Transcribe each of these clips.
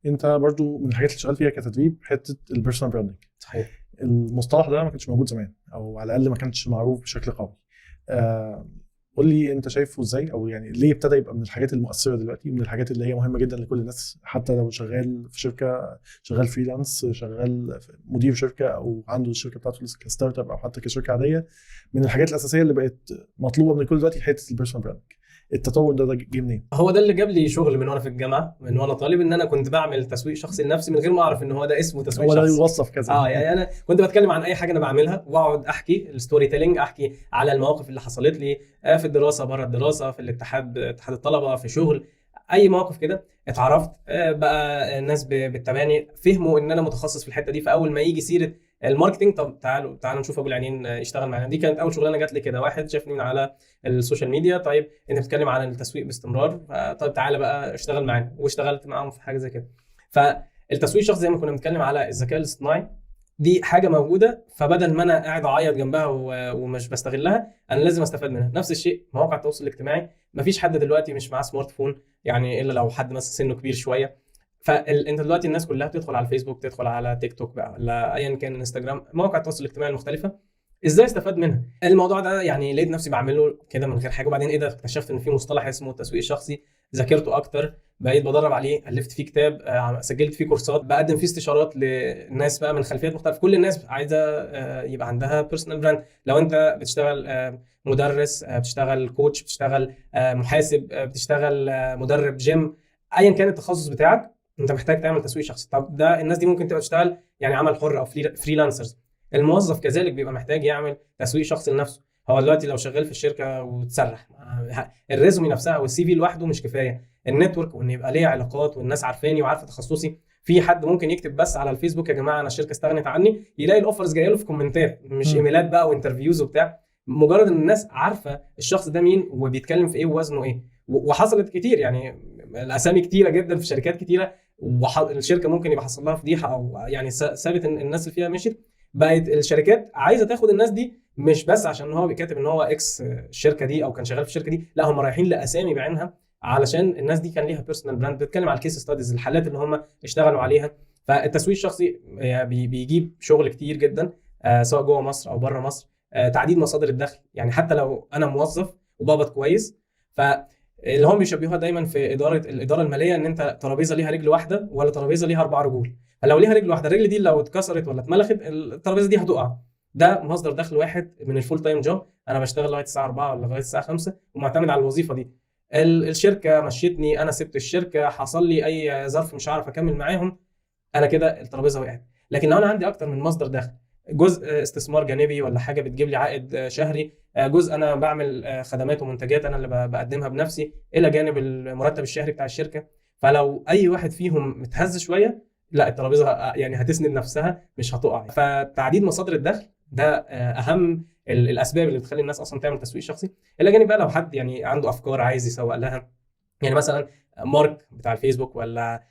انت برضو من الحاجات اللي شغال فيها كتدريب حته البيرسونال براندنج. صحيح. المصطلح ده ما كانش موجود زمان، او على الاقل ما كانش معروف بشكل قوي. قول لي انت شايفه ازاي، او يعني ليه ابتدى يبقى من الحاجات المؤثره دلوقتي ومن الحاجات اللي هي مهمه جدا لكل الناس، حتى لو شغال في شركه، شغال فريلانس، شغال مدير شركه، او عنده الشركه بتاعته كستارت اب او حتى كشركه عاديه. من الحاجات الاساسيه اللي بقت مطلوبه من الكل دلوقتي حته البيرسونال براندنج. التطور ده جه منين؟ هو ده اللي جاب لي شغل من وانا في الجامعه، من وانا طالب، ان انا كنت بعمل تسويق شخصي لنفسي من غير ما اعرف ان هو ده اسمه تسويق هو شخصي. ده يوصف كذا. يعني انا كنت بتكلم عن اي حاجه انا بعملها، واقعد احكي الستوري تيلينج، احكي على المواقف اللي حصلت لي في الدراسه، بره الدراسه، في الاتحاد، اتحاد الطلبه، في شغل، اي موقف كده. اتعرفت بقى الناس بتتابعني، فهموا ان انا متخصص في الحته دي. فاول ما يجي سيره الماركتنج، طب تعالوا نشوف ابو العينين يشتغل معانا. دي كانت اول شغلانه جات لي كده، واحد شافني من على السوشيال ميديا، طيب انت بتتكلم عن التسويق باستمرار، طيب تعالى بقى اشتغل معانا، واشتغلت معاهم في حاجه زي كده. فالتسويق الشخصي زي ما كنا بنتكلم على الذكاء الاصطناعي، دي حاجه موجوده، فبدل ما انا قاعد اعيط جنبها ومش بستغلها، انا لازم استفاد منها. نفس الشيء مواقع التواصل الاجتماعي، مفيش حد دلوقتي مش معاه سمارت فون، يعني الا لو حد مثلا سنه كبير شويه. فانت دلوقتي الناس كلها بتدخل على الفيسبوك، تدخل على تيك توك بقى، ولا ايا كان انستجرام، مواقع التواصل الاجتماعي المختلفه. ازاي استفاد منها؟ الموضوع ده يعني لقيت نفسي بعمله كده من غير حاجه، وبعدين ايه ده، اكتشفت ان في مصطلح اسمه التسويق الشخصي، ذاكرته اكتر، بقيت بدرب عليه، الفت فيه كتاب، سجلت فيه كورسات، بقدم فيه استشارات للناس بقى من خلفيات مختلفه. كل الناس عايزه يبقى عندها بيرسونال براند. لو انت بتشتغل مدرس، بتشتغل كوتش، بتشتغل محاسب، بتشتغل مدرب جيم، ايا كان التخصص بتاعك، انت محتاج تعمل تسويق شخصي. طب ده الناس دي ممكن تبقى تشتغل يعني عمل حر او فريلانسرز. الموظف كذلك بيبقى محتاج يعمل تسويق شخصي لنفسه. هو دلوقتي لو شغال في الشركه وتسرح، الريزومي نفسها والسي في لوحده مش كفايه، النتورك، وان يبقى ليه علاقات والناس عارفاني وعارفه تخصصي. في حد ممكن يكتب بس على الفيسبوك يا جماعه انا الشركه استغنت عني، يلاقي الاوفرز جايه له في كومنتات، مش ايميلات بقى وانترفيوز وبتاع. مجرد ان الناس عارفه الشخص ده مين وبيتكلم في ايه ووزنه ايه. وحصلت كتير، يعني الاسامي كتيره جدا في شركات كتيره، والشركه ممكن يبقى حصل لها فضيحه، او يعني سابت الناس اللي فيها مشيت. بقت الشركات عايزه تاخد الناس دي مش بس عشان هو بيكتب ان هو اكس الشركه دي او كان شغال في الشركه دي، لا، هم رايحين لاسامي بعينها، علشان الناس دي كان ليها بيرسونال براند. بتتكلم على الكيس ستاديز، الحالات اللي هم اشتغلوا عليها. فالتسويق الشخصي بيجيب شغل كتير جدا، سواء جوه مصر او بره مصر. تعديد مصادر الدخل، يعني حتى لو انا موظف وبقبض كويس، فاللي هم بيشبهوها دايما في الاداره الماليه، ان انت ترابيزه ليها رجل واحده ولا ترابيزه ليها 4 رجول. فلو ليها رجل واحده، الرجل دي لو اتكسرت ولا اتملخت، الترابيزه دي هتقع. ده مصدر دخل واحد من الفول تايم جوب، انا بشتغل لغايه الساعه 4 ولا لغايه الساعه 5 ومعتمد على الوظيفه دي. الشركه مشيتني، انا سبت الشركه، حصل لي اي ظرف مش عارف اكمل معاهم، انا كده الترابيزه وقعت. لكن لو انا عندي اكتر من مصدر دخل، جزء استثمار جانبي ولا حاجه بتجيب لي عائد شهري، جزء انا بعمل خدمات ومنتجات انا اللي بقدمها بنفسي، الى جانب المرتب الشهري بتاع الشركه. فلو اي واحد فيهم متهز شويه، لا، الترابيزه يعني هتسند نفسها مش هتقع. فتعديد مصادر الدخل ده اهم الاسباب اللي بتخلي الناس اصلا تعمل تسويق شخصي. الى جانب بقى لو حد يعني عنده افكار عايز يسوق لها، يعني مثلا مارك بتاع الفيسبوك، ولا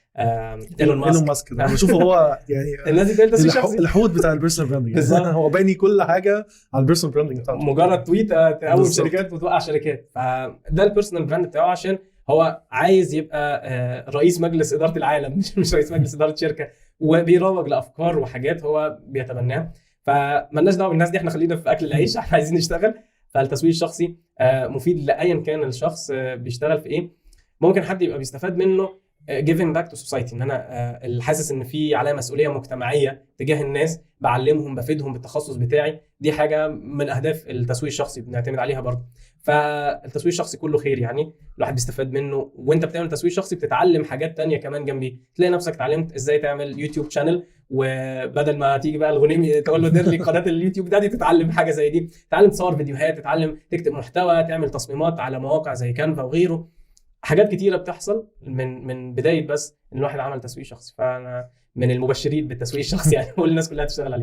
ايلون ماسك ده بشوفه هو يعني الناس دي بتعمل تسويق شخصي، الحوت بتاع البيرسونال براندنج. هو باني كل حاجه على البيرسونال براندنج بتاعته، مجرد تويت تقوم شركات وتوقع شركات. فده البيرسونال براند بتاعه، عشان هو عايز يبقى رئيس مجلس اداره العالم، مش رئيس مجلس اداره شركه، وبيروج لافكار وحاجات هو بيتبناها. فمالناش دعوه بالناس دي، احنا خلينا في اكل العيش، احنا عايزين نشتغل. فالتسويق الشخصي مفيد لايا كان الشخص بيشتغل في ايه. ممكن حد يبقى بيستفاد منه giving back to society، ان انا حاسس ان في عليا مسؤوليه مجتمعيه تجاه الناس، بعلمهم، بفيدهم بالتخصص بتاعي. دي حاجه من اهداف التسويق الشخصي بنعتمد عليها برضه. فالتسويق الشخصي كله خير، يعني الواحد بيستفاد منه. وانت بتعمل تسويق شخصي بتتعلم حاجات تانية كمان جنبيه، تلاقي نفسك اتعلمت ازاي تعمل يوتيوب شانل، وبدل ما تيجي بقى الغنيمي تقول له دير لي قناه اليوتيوب بتاعتي، تتعلم حاجه زي دي، تتعلم تصور فيديوهات، تتعلم تكتب محتوى، تعمل تصميمات على مواقع زي كانفا وغيره. حاجات كتيره بتحصل من بدايه بس ان الواحد عمل تسويق شخصي. فانا من المبشرين بالتسويق الشخصي، يعني كل الناس كلها تشتغل عليه.